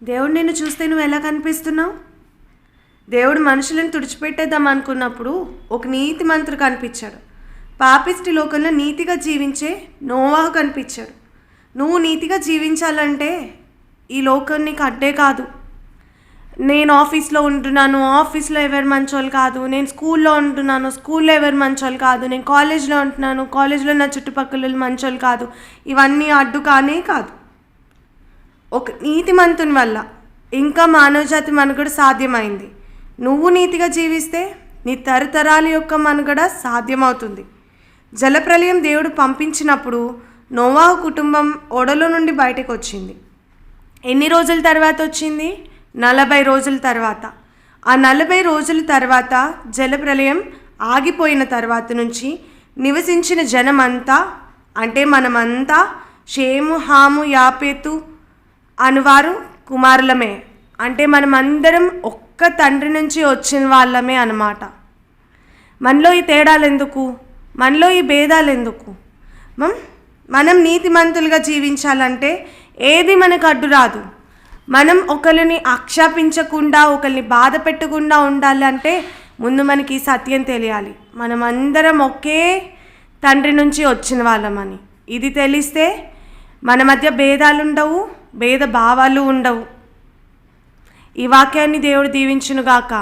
దేవుడు నిన్ను చూస్తే నువ్వు ఎలా కనిపిస్తున్నావు? దేవుడు మనుషులను తుడిచిపెట్టేద్దాం అనుకున్నప్పుడు ఒక నీతిమంతుడు కనిపించాడు. పాపిష్టి లోకంలో నీతిగా జీవించే నోవాహు కనిపించాడు. నువ్వు నీతిగా జీవించాలంటే ఈ లోకం నీకు అడ్డే కాదు. నేను ఆఫీస్లో ఉంటున్నాను, ఆఫీస్లో ఎవరు మంచోళ్ళు కాదు. నేను స్కూల్లో ఉంటున్నాను, స్కూల్లో ఎవరు మంచోళ్ళు కాదు. నేను కాలేజ్లో ఉంటున్నాను, కాలేజ్లో నా చుట్టుపక్కల మంచోళ్ళు కాదు. ఇవన్నీ అడ్డు కానే కాదు. ఒక నీతిమంతుని వల్ల ఇంకా మానవజాతి మనుగడ సాధ్యమైంది. నువ్వు నీతిగా జీవిస్తే నీ తరతరాల యొక్క మనుగడ సాధ్యమవుతుంది. జలప్రలయం దేవుడు పంపించినప్పుడు నోవాహు కుటుంబం ఓడలో నుండి బయటకు వచ్చింది. ఎన్ని రోజుల తర్వాత వచ్చింది? 40 రోజుల తర్వాత. ఆ 40 రోజుల తర్వాత జలప్రలయం ఆగిపోయిన తర్వాత నుంచి నివసించిన జనమంతా, అంటే మనమంతా షేము, హాము, యాపేతు అనువారు కుమారులమే. అంటే మనమందరం ఒక్క తండ్రి నుంచి వచ్చిన వాళ్ళమే అన్నమాట. మనలో ఈ తేడాలు ఎందుకు? మనలో ఈ భేదాలు ఎందుకు? మనం నీతిమంతులుగా జీవించాలంటే ఏది మనకు అడ్డు రాదు. మనం ఒకరిని ఆక్షేపించకుండా, ఒకరిని బాధ పెట్టకుండా ఉండాలంటే ముందు మనకి ఈ సత్యం తెలియాలి, మనం అందరం ఒకే తండ్రి నుంచి వచ్చిన వాళ్ళమని. ఇది తెలిస్తే మన మధ్య భేదాలు ఉండవు, భేద భావాలు ఉండవు. ఈ వాక్యాన్ని దేవుడు దీవించునుగాక.